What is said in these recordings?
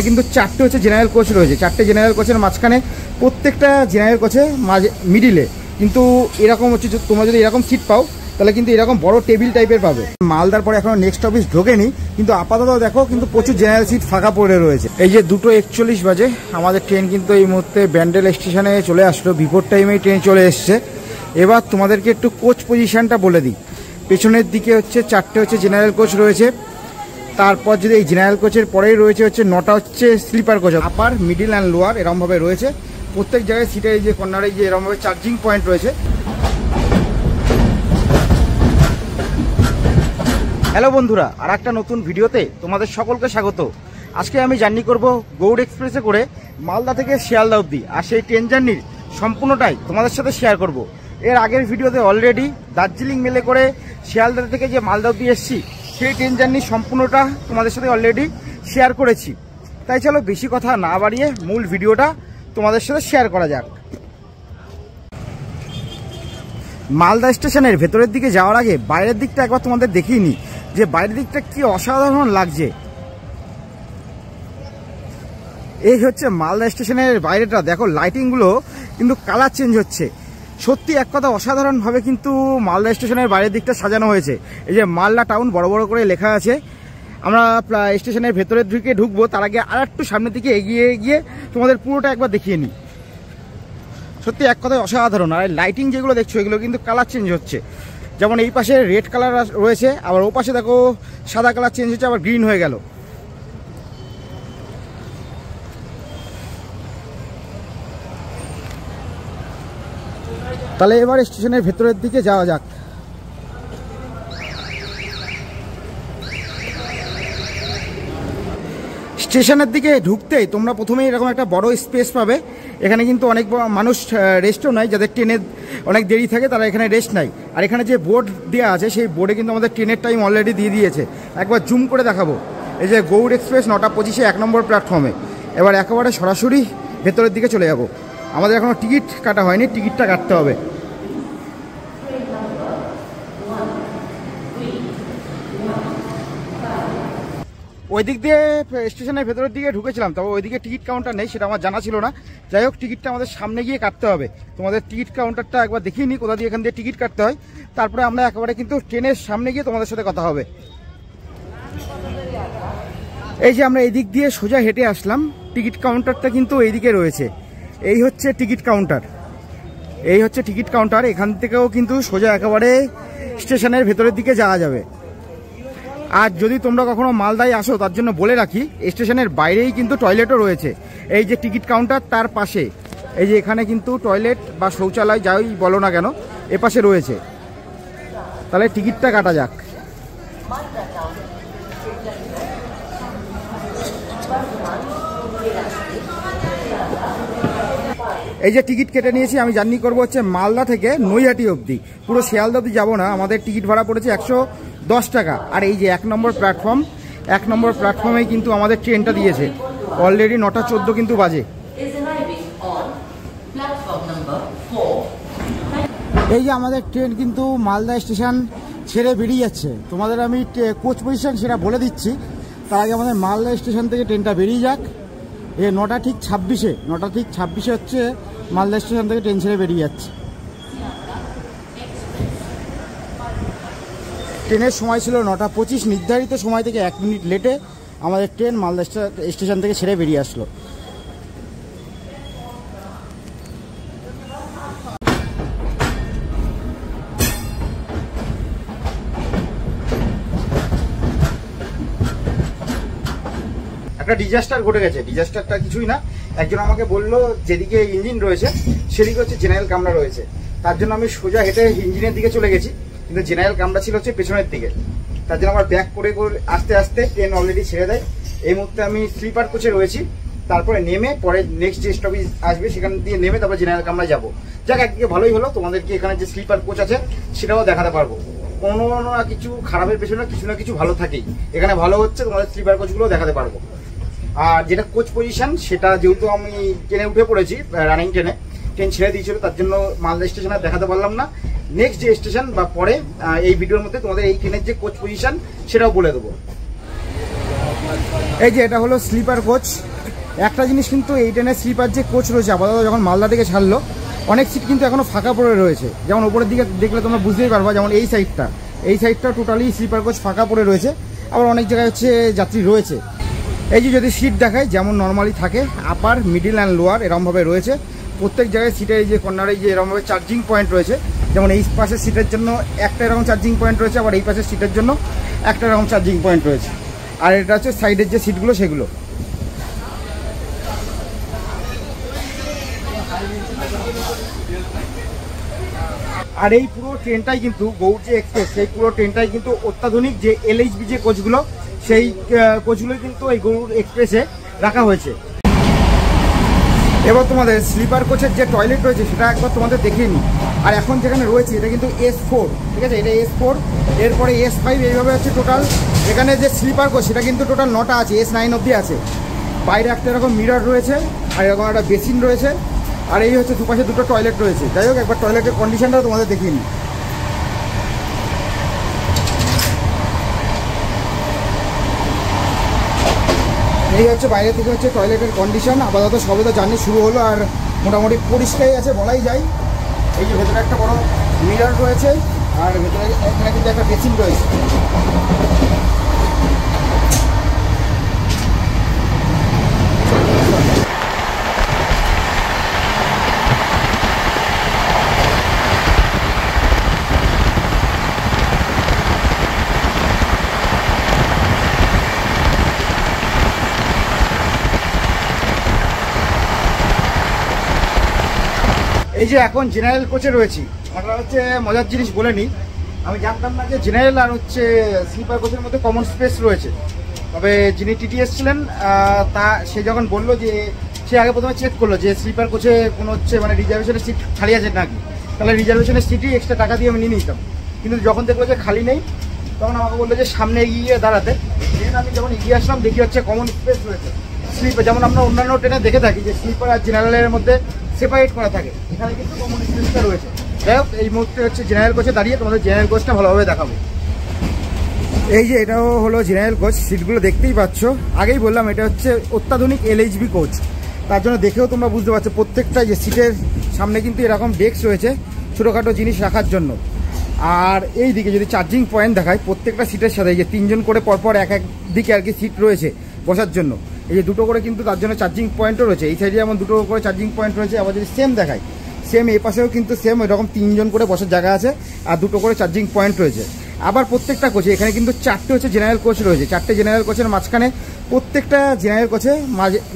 কিন্তু চারটে হচ্ছে জেনারেল কোচ রয়েছে। চারটে জেনারেল কোচের মাঝখানে প্রত্যেকটা জেনারেল কোচে মাঝে মিডিলে কিন্তু এরকম হচ্ছে, তোমরা যদি এরকম সিট পাও তাহলে কিন্তু এরকম বড় টেবিল টাইপের পাবে। মালদার পরে এখনো নেক্সট অফিস ঢোকেনি, কিন্তু আপাতত দেখো কিন্তু প্রচুর জেনারেল সিট ফাঁকা পড়ে রয়েছে। এই যে 2:41 বাজে আমাদের ট্রেন কিন্তু এই মুহূর্তে ব্যান্ডেল স্টেশনে চলে আসলো। বিফোর টাইমেই ট্রেন চলে এসছে। এবার তোমাদেরকে একটু কোচ পজিশনটা বলে দিই। পেছনের দিকে হচ্ছে চারটে হচ্ছে জেনারেল কোচ রয়েছে। তারপর যদি এই জেনারেল কোচের পরেই রয়েছে হচ্ছে 9টা হচ্ছে sleeper coach, upper middle and lower এরমভাবে রয়েছে। প্রত্যেক জায়গায় সিটের এই যে কর্নারে যে এরমভাবে চার্জিং পয়েন্ট রয়েছে। হ্যালো বন্ধুরা, আর একটা নতুন ভিডিওতে তোমাদের সকলকে স্বাগত। আজকে আমি জার্নি করব গৌড় এক্সপ্রেসে করে মালদা থেকে শিয়ালদা অবধি, আর সেই ট্রেন জার্নির সম্পূর্ণটাই তোমাদের সাথে শেয়ার করব। এর আগের ভিডিওতে অলরেডি দার্জিলিং মেলে করে শিয়ালদা থেকে যে মালদা অবধি এসেছি সেই ট্রেন জার্নির সম্পূর্ণটা তোমাদের সাথে অলরেডি শেয়ার করেছি। তাই চলো বেশি কথা না বাড়িয়ে মূল ভিডিওটা তোমাদের সাথে শেয়ার করা যাক। মালদা স্টেশনের ভেতরের দিকে যাওয়ার আগে বাইরের দিকটা একবার তোমাদের দেখিয়ে নিই যে বাইরের দিকটা কি অসাধারণ লাগছে। এই হচ্ছে মালদা স্টেশনের বাইরেটা, দেখো লাইটিংগুলো কিন্তু কালার চেঞ্জ হচ্ছে। সত্যি এক কথা অসাধারণভাবে কিন্তু মালদা স্টেশনের বাইরের দিকটা সাজানো হয়েছে। এই যে মালদা টাউন বড় বড় করে লেখা আছে। আমরা স্টেশনের ভেতরের দিকে ঢুকবো, তার আগে আর একটু সামনের দিকে এগিয়ে গিয়ে তোমাদের পুরোটা একবার দেখিয়ে নিই। সত্যি এক কথায় অসাধারণ। আর লাইটিং যেগুলো দেখছো এগুলো কিন্তু কালার চেঞ্জ হচ্ছে। যেমন এই পাশে রেড কালার রয়েছে, আবার ও পাশে দেখো সাদা কালার চেঞ্জ হচ্ছে, আবার গ্রিন হয়ে গেল। তাহলে এবার স্টেশনের ভেতরের দিকে যাওয়া যাক। স্টেশনের দিকে ঢুকতেই তোমরা প্রথমেই এরকম একটা বড় স্পেস পাবে। এখানে কিন্তু অনেক মানুষ রেস্টও নেয়, যাদের ট্রেনের অনেক দেরি থাকে তারা এখানে রেস্ট নেয়। আর এখানে যে বোর্ড দেওয়া আছে সেই বোর্ডে কিন্তু আমাদের ট্রেনের টাইম অলরেডি দিয়ে দিয়েছে। একবার জুম করে দেখাবো। এই যে গৌড় এক্সপ্রেস 9:25 1 নম্বর প্ল্যাটফর্মে। এবার একেবারে সরাসরি ভেতরের দিকে চলে যাব। আমাদের এখনও টিকিট কাটা হয়নি, টিকিটটা কাটতে হবে। ওই দিক দিয়ে স্টেশনের ভেতরের দিকে ঢুকেছিলাম, তবে ওইদিকে টিকিট কাউন্টার নেই, সেটা আমার জানা ছিল না। যাই হোক, টিকিটটা আমাদের সামনে গিয়ে কাটতে হবে। তোমাদের টিকিট কাউন্টারটা একবার দেখিয়ে নিই কোথা দিয়ে এখান দিয়ে টিকিট কাটতে হয়। তারপরে আমরা একেবারে কিন্তু ট্রেনের সামনে গিয়ে তোমাদের সাথে কথা হবে। এই যে আমরা এই দিক দিয়ে সোজা হেঁটে আসলাম, টিকিট কাউন্টারটা কিন্তু এইদিকে রয়েছে। এই হচ্ছে টিকিট কাউন্টার, এই হচ্ছে টিকিট কাউন্টার। এখান থেকেও কিন্তু সোজা একেবারে স্টেশনের ভেতরের দিকে যাওয়া যাবে। আর যদি তোমরা কখনো মালদায় আসো তার জন্য বলে রাখি, স্টেশনের বাইরেই কিন্তু টয়লেটও রয়েছে। এই যে টিকিট কাউন্টার তার পাশে এই যে এখানে কিন্তু টয়লেট বা শৌচালয় যাই বলো না কেন এপাশে রয়েছে। তাহলে টিকিটটা কাটা যাক। এই যে টিকিট কেটে নিয়েছি, আমি জার্নি করবো হচ্ছে মালদা থেকে নৈহাটি অবধি। পুরো শিয়ালদা অবধি যাবো না। আমাদের টিকিট ভাড়া পড়েছে 110 টাকা। আর এই যে 1 নম্বর প্ল্যাটফর্ম, 1 নম্বর প্ল্যাটফর্মেই কিন্তু আমাদের ট্রেনটা দিয়েছে। অলরেডি 9:14 কিন্তু বাজে। এই যে আমাদের ট্রেন কিন্তু মালদা স্টেশন ছেড়ে বেরিয়ে যাচ্ছে। তোমাদের আমি কোচ পজিশন সেটা বলে দিচ্ছি। তার আগে আমাদের মালদা স্টেশন থেকে ট্রেনটা বেরিয়ে যাক। 9টা ঠিক 26 হচ্ছে মালদা স্টেশন থেকে ট্রেন ছেড়ে বেরিয়ে যাচ্ছে। ট্রেনের সময় ছিল 9:25, নির্ধারিত সময় থেকে 1 মিনিট লেটে আমাদের ট্রেন মালদা স্টেশন থেকে ছেড়ে বেরিয়ে আসলো। একটা ডিজাস্টার ঘটে গেছে। ডিজাস্টারটা কিছুই না, একজন আমাকে বললো যেদিকে ইঞ্জিন রয়েছে সেদিকে হচ্ছে জেনারেল কামরা রয়েছে। তার জন্য আমি সোজা হেঁটে ইঞ্জিনের দিকে চলে গেছি, কিন্তু জেনারেল কামরা ছিল হচ্ছে পেছনের দিকে। তার জন্য আমার ব্যাক করে আস্তে আস্তে ট্রেন অলরেডি ছেড়ে দেয়। এই মুহূর্তে আমি স্লিপার কোচে রয়েছি। তারপরে নেমে পরে নেক্সট যে স্টপেজ আসবে সেখান দিয়ে নেমে তারপরে জেনারেল কামরায় যাবো। যাক, একদিকে ভালোই হলো, তোমাদেরকে এখানে যে স্লিপার কোচ আছে সেটাও দেখাতে পারবো। কোনো না কিছু খারাপের পেছনে কিছু না কিছু ভালো থাকেই। এখানে ভালো হচ্ছে তোমাদের স্লিপার কোচগুলো দেখাতে পারবো। আর যেটা কোচ পজিশন সেটা যেহেতু আমি ট্রেনে উঠে পড়েছি, রানিং ট্রেনে ট্রেন ছেড়ে দিয়েছিল, তার জন্য মালদা স্টেশনে দেখাতে পারলাম না। নেক্সট যে স্টেশন বা পরে এই ভিডিওর মধ্যে তোমাদের এই ট্রেনের যে কোচ পজিশন সেটাও বলে দেবো। এই যে এটা হলো স্লিপার কোচ। একটা জিনিস কিন্তু এই ট্রেনের স্লিপার যে কোচ রয়েছে আপাতত যখন মালদা থেকে ছাড়লো অনেক সিট কিন্তু এখনো ফাঁকা পড়ে রয়েছে। যেমন উপরের দিকে দেখলে তোমরা বুঝতেই পারবা, যেমন এই সাইডটা টোটালি স্লিপার কোচ ফাঁকা পড়ে রয়েছে। আবার অনেক জায়গায় হচ্ছে যাত্রী রয়েছে। এই যে যদি সিট দেখায় যেমন নর্মালি থাকে আপার, মিডিল অ্যান্ড লোয়ার এরমভাবে রয়েছে। প্রত্যেক জায়গায় সিটের এই যে কর্নারে যে এরমভাবে চার্জিং পয়েন্ট রয়েছে, যেমন এই পাশের সিটের জন্য একটা এরকম চার্জিং পয়েন্ট রয়েছে, আবার এই পাশের সিটের জন্য একটা এরকম চার্জিং পয়েন্ট রয়েছে। আর এটা হচ্ছে সাইডের যে সিটগুলো সেগুলো। আর এই পুরো ট্রেনটাই কিন্তু গৌড় যে এক্সপ্রেস, সেই পুরো ট্রেনটাই কিন্তু অত্যাধুনিক যে এলএইচবি যে কোচগুলো, সেই কোচগুলো কিন্তু এই গৌড় এক্সপ্রেসে রাখা হয়েছে। এবার তোমাদের স্লিপার কোচের যে টয়লেট রয়েছে সেটা একবার তোমাদের দেখিয়ে নিই। আর এখন যেখানে রয়েছে এটা কিন্তু S4, ঠিক আছে, এটা S4, এরপরে S5, এইভাবে হচ্ছে টোটাল। এখানে যে স্লিপার কোচ সেটা কিন্তু টোটাল 9টা আছে, S9 অবধি আছে। বাইরে একটা এরকম মিরর রয়েছে, আর এরকম একটা বেসিন রয়েছে, আর এই হচ্ছে দুপাশে দুটো টয়লেট রয়েছে। যাই হোক একবার টয়লেটের কন্ডিশনটাও তোমাদের দেখিয়ে নিই। এই হচ্ছে বাইরে থেকে হচ্ছে টয়লেটের কন্ডিশন। আপাতত সবে তো জার্নি শুরু হলো আর মোটামুটি পরিষ্কারই আছে বলাই যায়। এই যে ভেতরে একটা বড় মিরর রয়েছে, আর ভেতরে এখানে কিন্তু একটা বেসিন রয়েছে। এই যে এখন জেনারেল কোচে রয়েছি, আমরা হচ্ছে মজার জিনিস বলে নিই, আমি জানতাম না যে জেনারেল আর হচ্ছে স্লিপার কোচের মধ্যে কমন স্পেস রয়েছে। তবে যিনি টিটি এসছিলেন সে যখন বললো যে সে আগে প্রথমে চেক করলো যে স্লিপার কোচে কোনো হচ্ছে মানে রিজার্ভেশনের সিট খালি আছে নাকি, তাহলে রিজার্ভেশনের সিটই এক্সট্রা টাকা দিয়ে আমি নিয়ে নিতাম। কিন্তু যখন দেখলো যে খালি নেই তখন আমাকে বললো যে সামনে এগিয়ে দাঁড়াতে। আমি যখন এগিয়ে আসলাম দেখি হচ্ছে কমন স্পেস রয়েছে। স্লিপার যেমন আমরা অন্যান্য ট্রেনে দেখে থাকি যে স্লিপার আর জেনারেলের মধ্যে সেপারেট করা থাকে, এখানে কিন্তু কমন স্পেসটা রয়েছে। যাই হোক এই মুহূর্তে হচ্ছে জেনারেল কোচে দাঁড়িয়ে তোমাদের জেনারেল কোচটা ভালোভাবে দেখাবো। এই যে এটাও হলো জেনারেল কোচ, সিটগুলো দেখতেই পাচ্ছ। আগেই বললাম এটা হচ্ছে অত্যাধুনিক এলএইচবি কোচ, তার জন্য দেখেও তোমরা বুঝতে পারছো প্রত্যেকটা যে সিটের সামনে কিন্তু এরকম ডেস্ক রয়েছে ছোটোখাটো জিনিস রাখার জন্য। আর এই দিকে যদি চার্জিং পয়েন্ট দেখায় প্রত্যেকটা সিটের সাথে যে 3 জন করে পরপর এক এক দিকে আর কি সিট রয়েছে বসার জন্য। এই যে দুটো করে কিন্তু তার জন্য চার্জিং পয়েন্টও রয়েছে, এই সাইডে যেমন দুটো করে চার্জিং পয়েন্ট রয়েছে। আবার যদি সেম দেখায় সেম এই পাশেও কিন্তু সেম এরকম 3 জন করে বসার জায়গা আছে আর দুটো করে চার্জিং পয়েন্ট রয়েছে। আবার প্রত্যেকটা কোচে এখানে কিন্তু 4টে হচ্ছে জেনারেল কোচ রয়েছে, 4টে জেনারেল কোচের মাঝখানে প্রত্যেকটা জেনারেল কোচে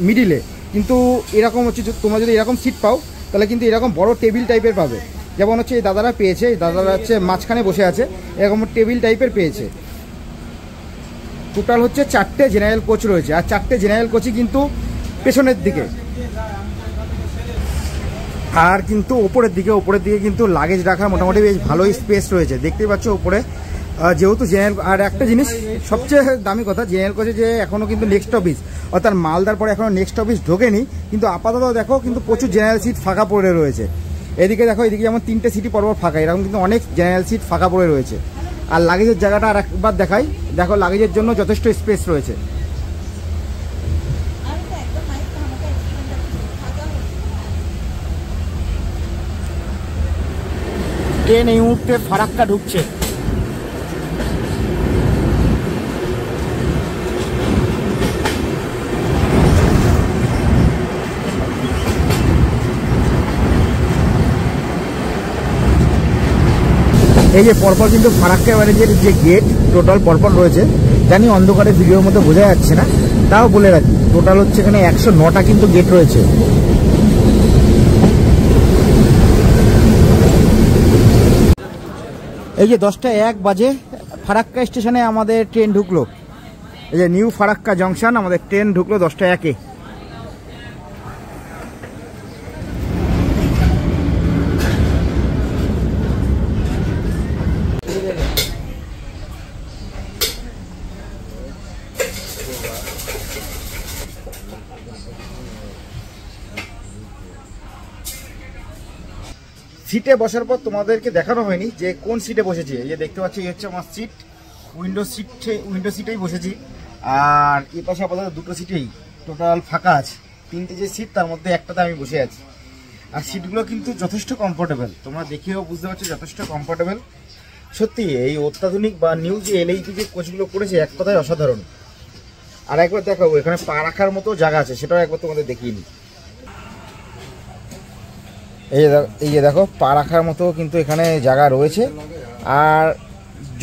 মিডিলে কিন্তু এরকম হচ্ছে তোমরা যদি এরকম সিট পাও তাহলে কিন্তু এরকম বড় টেবিল টাইপের পাবে। যেমন হচ্ছে এই দাদারা পেয়েছে, এই দাদারা হচ্ছে মাঝখানে বসে আছে, এরকম টেবিল টাইপের পেয়েছে। টোটাল হচ্ছে 4টে জেনারেল কোচ রয়েছে, আর 4টে জেনারেল কোচই কিন্তু পেছনের দিকে। আর কিন্তু ওপরের দিকে কিন্তু লাগেজ রাখার মোটামুটি বেশ ভালোই স্পেস রয়েছে, দেখতেই পাচ্ছ উপরে। যেহেতু জেনারেল, আর একটা জিনিস সবচেয়ে দামি কথা জেনারেল কোচে যে এখনও কিন্তু নেক্সট অফিস অর্থাৎ মালদার পরে এখনও নেক্সট অফিস ঢোকেনি, কিন্তু আপাতত দেখো কিন্তু প্রচুর জেনারেল সিট ফাঁকা পড়ে রয়েছে। এদিকে দেখো, এদিকে যেমন 3টে সিটই পরপর ফাঁকা, এরকম কিন্তু অনেক জেনারেল সিট ফাঁকা পড়ে রয়েছে। আর লাগেজের জায়গাটা আর একবার দেখাই, দেখো লাগেজের জন্য যথেষ্ট স্পেস রয়েছে। ট্রেন এই মুহূর্তে ফারাক্কা ঢুকছে। এই যে পরপর কিন্তু ফারাক্কা ব্যারেজের যে গেট টোটাল পরপর রয়েছে, জানি অন্ধকারে ভিডিওর মধ্যে বোঝা যাচ্ছে না, তাও বলে রাখি টোটাল হচ্ছে এখানে 109টা কিন্তু গেট রয়েছে। এই যে 10টা 1 বাজে ফারাক্কা স্টেশনে আমাদের ট্রেন ঢুকলো। এই যে নিউ ফারাক্কা জংশন, আমাদের ট্রেন ঢুকলো 10টা 1-এ। সিটে বসার পর তোমাদেরকে দেখানো হয়নি যে কোন সিটে বসেছি। এই যে দেখতে পাচ্ছি এই হচ্ছে আমার সিট, উইন্ডো সিটেই বসেছি। আর এ পাশে আপাতত দুটো সিটেই টোটাল ফাঁকা আছে। 3টে যে সিট তার মধ্যে একটাতে আমি বসে আছি। আর সিটগুলো কিন্তু যথেষ্ট কমফোর্টেবল, তোমরা দেখেও বুঝতে পারছো যথেষ্ট কমফোর্টেবল। সত্যি এই অত্যাধুনিক বা নিউ যে এলএইচডি যে কোচগুলো করেছে এক কথায় অসাধারণ। আর একবার দেখাবো এখানে পা রাখার মতো জায়গা আছে, সেটাও একবার তোমাদের দেখিয়ে নিই। এই যে দেখো পা রাখার মতো কিন্তু এখানে জায়গা রয়েছে। আর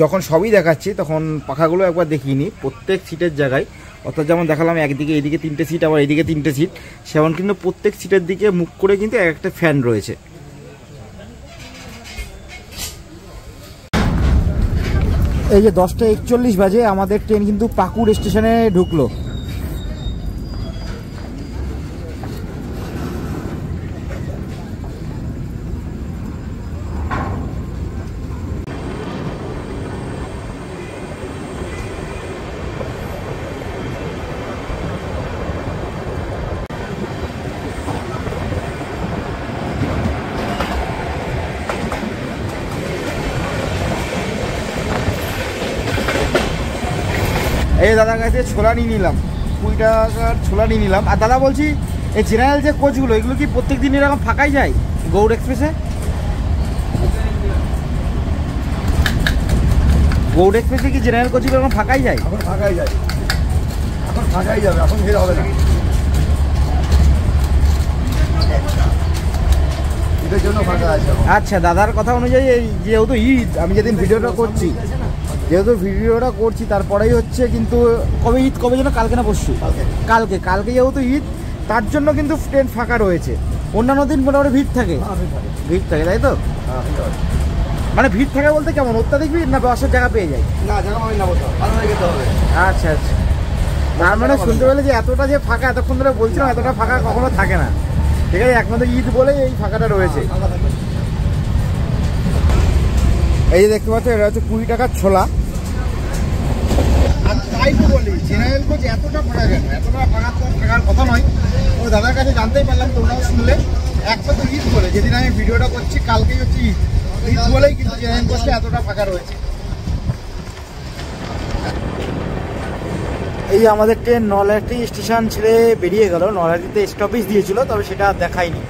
যখন সবই দেখাচ্ছি তখন পাখাগুলো একবার দেখিয়ে নিই প্রত্যেক সিটের জায়গায়। অর্থাৎ যেমন দেখালাম একদিকে এইদিকে 3টে সিট, আবার এইদিকে 3টে সিট, সেমন কিন্তু প্রত্যেক সিটের দিকে মুখ করে কিন্তু একটা ফ্যান রয়েছে। এই যে 10টা 41 বাজে, আমাদের ট্রেন কিন্তু পাকুড় স্টেশনে ঢুকলো। এই দাদার কাছে ছোলা নিয়ে নিলাম, 20 টাকার ছোলা নিয়ে নিলাম। আর দাদা বলছি এই জেনারেল যে কোচগুলো এগুলো কি প্রত্যেক দিন এরকম ফাঁকাই যায় গৌড় এক্সপ্রেসে? গৌড় এক্সপ্রেসে কি জেনারেল কোচগুলো এরকম ফাঁকাই যায়? এখন ফাঁকাই যায়, এখন ফাঁকাই যাবে, এখন ভিড় হবে না। ঈদের জন্য ফাঁকা আছে। আচ্ছা, দাদার কথা অনুযায়ী এই যেহেতু ঈদ, আমি যেদিন ভিডিওটা করছি তারপরেই হচ্ছে কিন্তু কবে ঈদ, কবে যেন কালকে না পরশু, কালকে যেহেতু ঈদ তার জন্য কিন্তু ট্রেন ফাঁকা রয়েছে। অন্যান্য দিন মোটামুটি ভিড় থাকে, তাই তো? মানে ভিড় থাকে বলতে কেমন, অত্যাধিক ভিড় না বসার জায়গা পেয়ে যায়? না, জায়গা পাবি না, যেতে হবে। আচ্ছা আচ্ছা, তার মানে শুনতে পেলে যে এতটা যে ফাঁকা, এতক্ষণ ধরে বলছিলাম এতটা ফাঁকা কখনো থাকে না। ঠিক আছে, একমাত্র ঈদ বলেই এই ফাঁকাটা রয়েছে। এই যে দেখতে পাচ্ছ, এটা হচ্ছে 20 টাকার ছোলা। তাই তো বলি জেনারেল কোচ এতটা ফাঁকা কেন, এতটা ফাঁকা তো থাকার কথা নয়। ও দাদার কাছে জানতেই পারলাম, তোমরাও শুনলে। একমাত্র ঈদ বলে, যেদিন আমি ভিডিওটা করছি কালকেই হচ্ছে ঈদ, ঈদ বলেই কিন্তু জেনারেল কোচটা এতটা ফাঁকা রয়েছে। এই যে আমাদের ট্রেন নলহাটি স্টেশন ছেড়ে বেরিয়ে গেল। নলহাটিতে স্টপেজ দিয়েছিল, তবে সেটা আর দেখায়নি।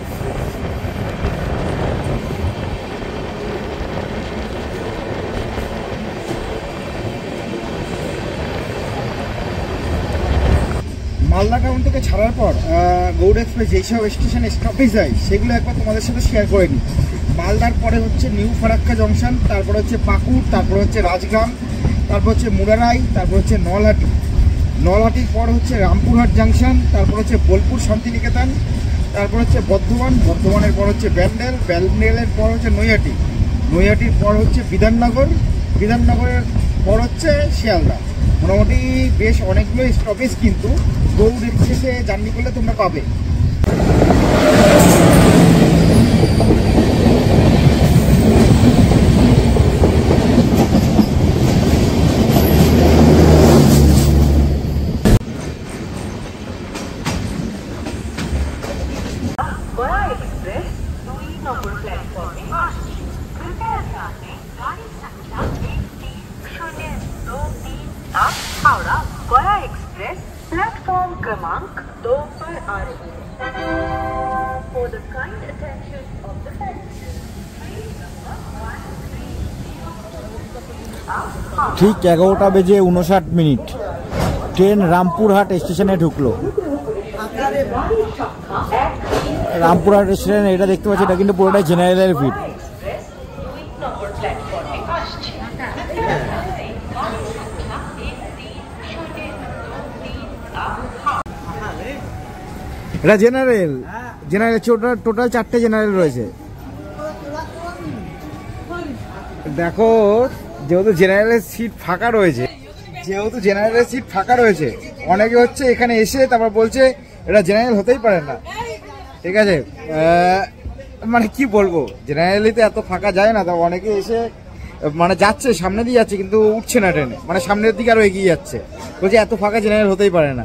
মালদা টাউন থেকে ছাড়ার পর গৌড় এক্সপ্রেস যেসব স্টেশনে স্টপেজ হয় সেগুলো একবার তোমাদের সাথে শেয়ার করে নিই। মালদার পরে হচ্ছে নিউ ফারাক্কা জংশন, তারপর হচ্ছে পাকুড়, তারপর হচ্ছে রাজগ্রাম, তারপর হচ্ছে মুরারাই, তারপর হচ্ছে নলহাটির পর হচ্ছে রামপুরহাট জাংশন, তারপর হচ্ছে বোলপুর শান্তিনিকেতন, তারপর হচ্ছে বর্ধমানের পর হচ্ছে ব্যান্ডেলের পর হচ্ছে নৈহাটির পর হচ্ছে বিধাননগরের পর হচ্ছে শিয়ালদা। মোটামুটি বেশ অনেকগুলো স্টপেজ কিন্তু গৌড় এক্সপ্রেসে জার্নি করলে তোমরা পাবে। हावड़ा गया एक्सप्रेस प्लेटफॉर्म क्रमांक 2 पर आ रही है। For the kind attention of the passengers, train number 130 ঠিক 11টা বেজে 59 মিনিট ট্রেন রামপুরহাট স্টেশনে ঢুকলো। রামপুরহাট স্টেশন এটা দেখতে পাচ্ছি, এটা কিন্তু পুরোটাই জেনারেলের ভিড়। এটা জেনারেল টোটাল 4টে জেনারেল রয়েছে। দেখো, যেহেতু জেনারেলের সিট ফাঁকা রয়েছে, অনেকে হচ্ছে এখানে এসে তারপর বলছে এটা জেনারেল হতেই পারে না। ঠিক আছে, মানে কি বলবো, জেনারেলিতে এত ফাঁকা যায় না। তা অনেকে এসে মানে যাচ্ছে, সামনে দিয়ে যাচ্ছে কিন্তু উঠছে না ট্রেনে, মানে সামনের দিকে আরো এগিয়ে যাচ্ছে, বলছে এত ফাঁকা জেনারেল হতেই পারে না।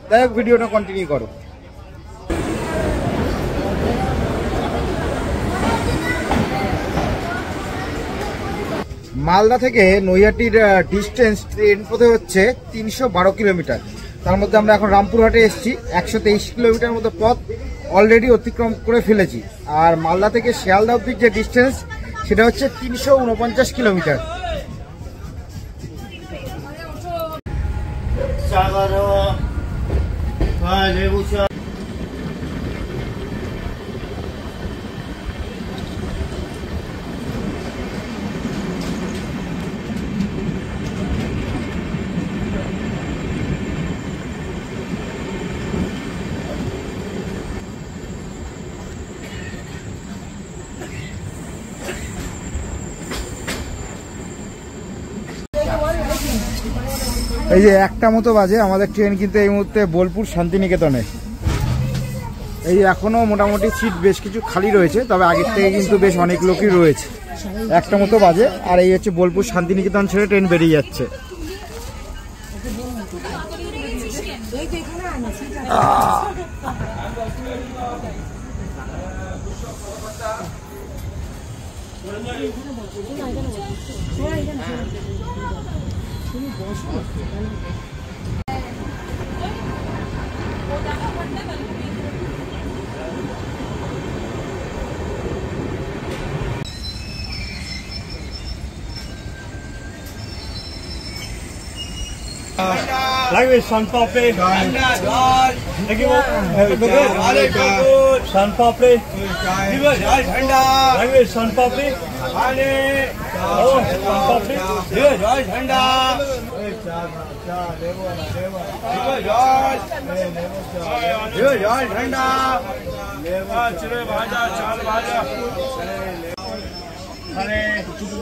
যাই হোক, ভিডিওটা কন্টিনিউ করো। মালদা থেকে নৈহাটির ডিস্টেন্স ট্রেন পথে হচ্ছে 312 কিলোমিটার। তার মধ্যে আমরা এখন রামপুরহাটে এসেছি, 123 কিলোমিটার মতো পথ অলরেডি অতিক্রম করে ফেলেছি। আর মালদা থেকে শিয়ালদা অব্দি যে ডিস্টেন্স সেটা হচ্ছে 349 কিলোমিটার। এই যে 1টা মতো বাজে, আমাদের ট্রেন কিন্তু এই মুহূর্তে বোলপুর শান্তিনিকেতনে। এই এখনো মোটামুটি সিট বেশ কিছু খালি রয়েছে, তবে আগের থেকে কিন্তু বেশ অনেক লোকই রয়েছে। 1টা মতো বাজে, আর এই হচ্ছে বোলপুর শান্তিনিকেতন ছেড়ে ট্রেন বেরিয়ে যাচ্ছে। Language, sun papri. Thank you. Sun papri. Language, sun papri. Oh, sun papri.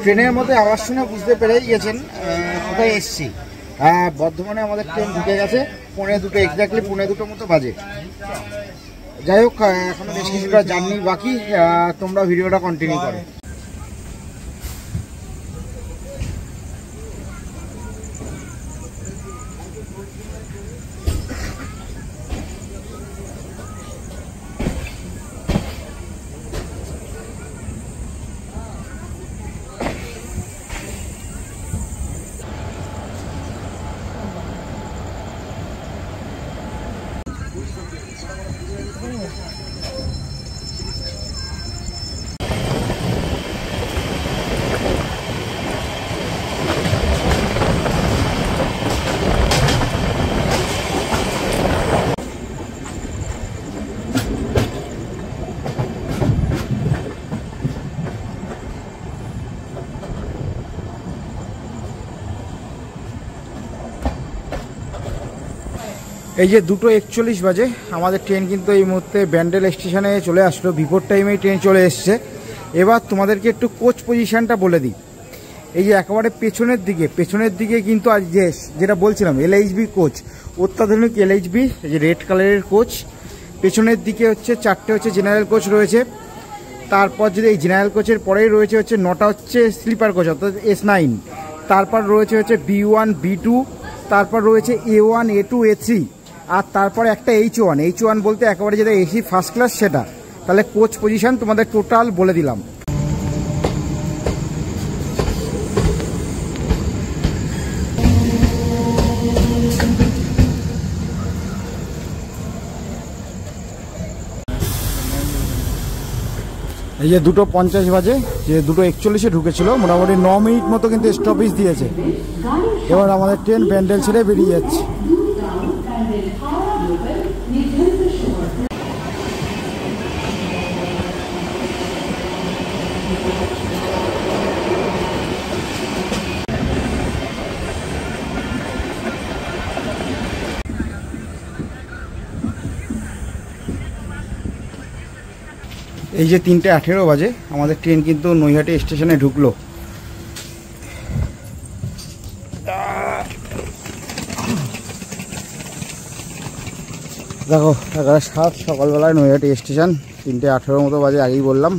ট্রেনের মধ্যে আওয়াজ শুনে বুঝতে পেরে গেছেন কোথায় এসছি। বর্ধমানে আমাদের ট্রেন ঢুকে গেছে 1:45 এক্স্যাক্টলি 1:45 মতো বাজে। যাই হোক, এখনো বেশ কিছুটা জার্নি বাকি, তোমরা ভিডিওটা কন্টিনিউ করো। এই যে 2:41 বাজে, আমাদের ট্রেন কিন্তু এই মুহূর্তে ব্যান্ডেল স্টেশনে চলে আসলো। বিফোর টাইমেই ট্রেন চলে এসছে। এবার তোমাদেরকে একটু কোচ পজিশনটা বলে দিই। এই যে একেবারে পেছনের দিকে কিন্তু আজ যেটা বলছিলাম LHB কোচ, অত্যাধুনিক LHB, এই যে রেড কালারের কোচ। পেছনের দিকে হচ্ছে 4টে হচ্ছে জেনারেল কোচ রয়েছে। তারপর যদি এই জেনারেল কোচের পরেই রয়েছে হচ্ছে 9টা হচ্ছে স্লিপার কোচ অর্থাৎ S9। তারপর রয়েছে হচ্ছে B1 B2, তারপর রয়েছে A1 A2 A3, আর তারপর একটা H1 বলতে একেবারে যেটা AC ফার্স্ট ক্লাস সেটা। তাহলে কোচ পজিশন তোমাদের টোটাল বলে দিলাম। এই যে 2:50 বাজে, যে 2:41 ঢুকেছিল, মোটামুটি 9 মিনিট মতো কিন্তু স্টপেজ দিয়েছে। এবার আমাদের ট্রেন ব্যান্ডেল ছেড়ে বেরিয়ে যাচ্ছে। এই যে 3:18 বাজে, আমাদের ট্রেন কিন্তু নৈহাটি স্টেশনে ঢুকলো। দেখো 11:07 সকালবেলায় নৈহাটি স্টেশন, 3:18 মতো বাজে, আগেই বললাম।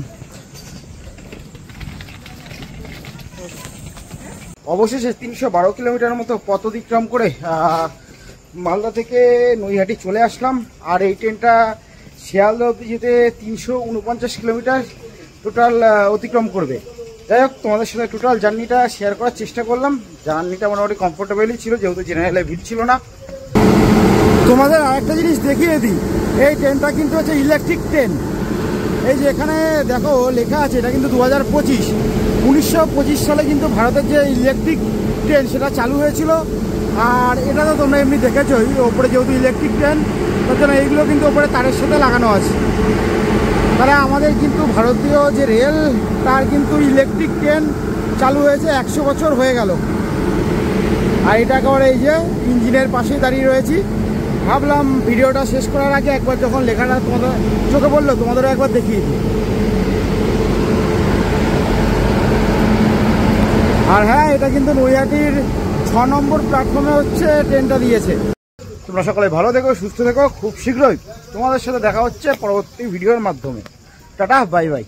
অবশেষে 312 কিলোমিটার মতো পথ অতিক্রম করে মালদা থেকে নৈহাটি চলে আসলাম। আর এই ট্রেনটা শিয়ালদা অবধি যেতে 349 কিলোমিটার টোটাল অতিক্রম করবে। যাই হোক, তোমাদের সাথে টোটাল জার্নিটা শেয়ার করার চেষ্টা করলাম। জার্নিটা মোটামুটি কমফোর্টেবলই ছিল, যেহেতু জেনারেলে ভিড় ছিল না। তোমাদের আরেকটা জিনিস দেখিয়ে দিই, এই ট্রেনটা কিন্তু হচ্ছে ইলেকট্রিক ট্রেন। এই যে এখানে দেখো লেখা আছে, এটা কিন্তু 1925 সালে কিন্তু ভারতের যে ইলেকট্রিক ট্রেন সেটা চালু হয়েছিল। আর এটা তো তোমরা এমনি দেখেছো, ওপরে যেহেতু ইলেকট্রিক ট্রেন, তার জন্য এইগুলো কিন্তু ওপরে তারের সাথে লাগানো আছে। তাহলে আমাদের কিন্তু ভারতীয় যে রেল, তার কিন্তু ইলেকট্রিক ট্রেন চালু হয়েছে 100 বছর হয়ে গেল। আর এটা একেবারে এই যে ইঞ্জিনের পাশেই দাঁড়িয়ে রয়েছি। ভাবলাম ভিডিওটা শেষ করার আগে একবার যখন লেখাটা তোমাদের চোখে পড়লো, তোমাদেরও একবার দেখিয়ে দিই। আর হ্যাঁ, এটা কিন্তু নৈহাটির 6 নম্বর প্ল্যাটফর্মে হচ্ছে ট্রেনটা দিয়েছে। তোমরা সকলে ভালো থেকো, সুস্থ থেকো। খুব শীঘ্রই তোমাদের সাথে দেখা হচ্ছে পরবর্তী ভিডিওর মাধ্যমে। Tata, bye bye.